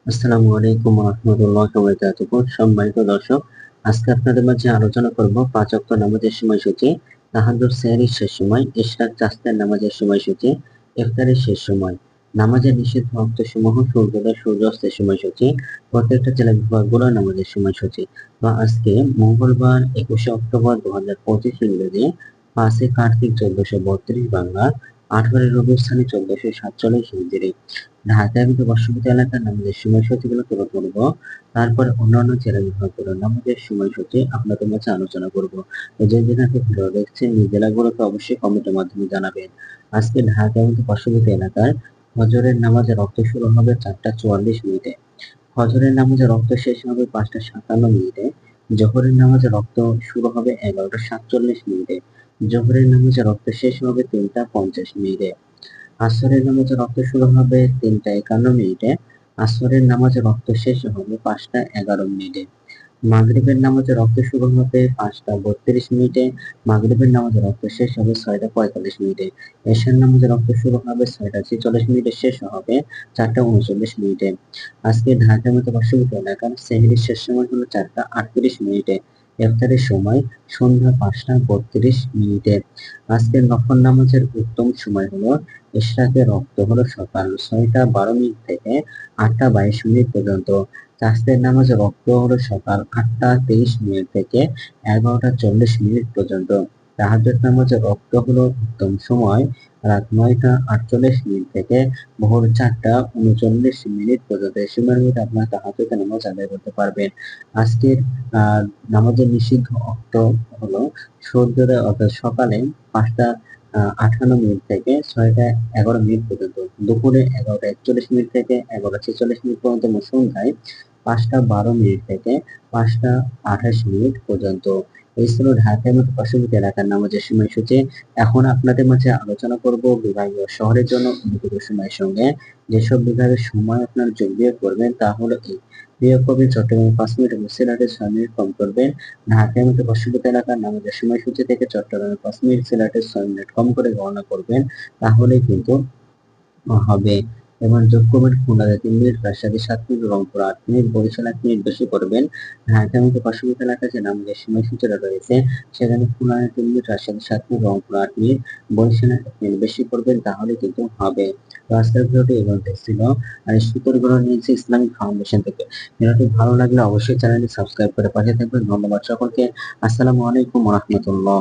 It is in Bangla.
আসসালামু আলাইকুম রহমতুল্লাহ সম্মানিত দর্শক, আজকে আপনাদের মাঝে আলোচনা করব 5 ওয়াক্ত নামাজের সময়সূচি, তাহাজ্জুদ সেহরির শেষ সময়, ইশরাক চাঁদের নামাজের সময়সূচি, ইফতারের শেষ সময়, নামাজের নিষিদ্ধ ওয়াক্তসমূহ, সূর্যোদয় সূর্যাস্তের সময়সূচি, প্রত্যেকটা জেলা বিভাগগুলোর নামাজের সময়সূচি। তো আজকে মঙ্গলবার 21শে অক্টোবর 2025 ইংরেজি, 5 কার্তিক 1432 বাংলা, 18 রবিউল সানি 1447 হিজরি। ঢাকায় বর্ষপতি এলাকার নামাজের সময়সূচিগুলো তুলে ধরবো। তারপর অন্যান্য জেলা বিভাগগুলোর নামাজের সময়সূচি আপনাদের মাঝে আলোচনা করব। তো যে জেলাকে ভিডিও দেখছেন এই জেলাগুলোকে অবশ্যই কমেন্টের মাধ্যমে জানাবেন। আজকে ঢাকায় বর্ষপতি এলাকার ফজরের নামাজের রক্ত শুরু হবে 4:44 ফজরের নামাজে রক্ত শেষ হবে 5:57 জোহরের নামাজে রক্ত শুরু হবে 11:47 জোহরের নামাজে রক্ত শেষ হবে 3:50 আসরের নামাজে রক্ত শুরু হবে 3:51 আসরের নামাজে রক্ত শেষ হবে 5:11 মাগরিবের নামাজে রক্ত শুরু হবে 5:32 মাগরিবের নামাজে রক্ত শেষ হবে 6:45 এশার নামাজে রক্ত শুরু হবে 6:46 শেষ হবে 4:39 আজকে ঢাকার মতো পার্শ্ববর্তী এলাকার সেহরির শেষ সময় হলো 4:38 ইফতারের সময় সন্ধ্যা 5:32 আজকের নফল নামাজের উত্তম সময় হলো ইশরাকের রক্ত হলো সকাল 6:12 থেকে 8:22 পর্যন্ত। চাষের নামাজে রক্ত হলো সকাল 8:23 থেকে 11:40 পর্যন্ত। তাহাজ্জুদ নামাজে রক্ত হলো উত্তম সময় রাত 9:48 থেকে ভোর 4:39 পর্যন্ত। এই সময়ের মধ্যে আপনারা তাহাজ্জুদের নামাজ আদায় করতে পারবেন। আজকের নামাজের নিষিদ্ধ অক্ত হলো সূর্যোদয় অর্থাৎ সকালে 5:58 থেকে 6:11 পর্যন্ত, দুপুরে 11:41 থেকে 11:46 পর্যন্ত এবং সন্ধ্যায় 5:12 থেকে 5:28 পর্যন্ত। এই ছিল ঢাকার মতো পার্শ্ববর্তী এলাকার নামাজের সময়সূচি। এখন আপনাদের মাঝে আলোচনা করব বিভাগীয় শহরের জন্য অনুকূল সময়ের সঙ্গে। যেসব বিভাগের সময় আপনারা যোগ বিয়োগ করবেন তা হলো এই: বিয়োগ করবেন চট্টগ্রামে 5 মিনিট এবং সিলেটে 6 মিনিট কম করবেন। ঢাকার মতো পার্শ্ববর্তী এলাকার নামাজের সময়সূচি থেকে চট্টগ্রামে 5 মিনিট, সিলেটে 6 মিনিট কম করে গণনা করবেন, তাহলেই কিন্তু হবে। এবং যোগ করবেন খুলনাতে 3 minute, Rajshahi 7 minute, Rangpur 8 minute, Barishal 1 minute বেশি করবেন। ঢাকার মতো পার্শ্ববর্তী এলাকায় যে নামাজের সময়সূচিটা রয়েছে সেখানে খুলনায় 3 minute, Rajshahi 7 minute, Rangpur 8 minute, বরিশালে 1 মিনিট বেশি করবেন, তাহলে কিন্তু হবে। তো আজকের ভিডিওটি এই পর্যন্ত ছিল। আর এই সূত্রগুলো নিয়েছি ইসলামিক ফাউন্ডেশন থেকে। ভিডিওটি ভালো লাগলে অবশ্যই চ্যানেলটি সাবস্ক্রাইব করে পাশে থাকবেন। ধন্যবাদ সকলকে। আসসালামু আলাইকুম ওয়া রাহমাতুল্লাহ।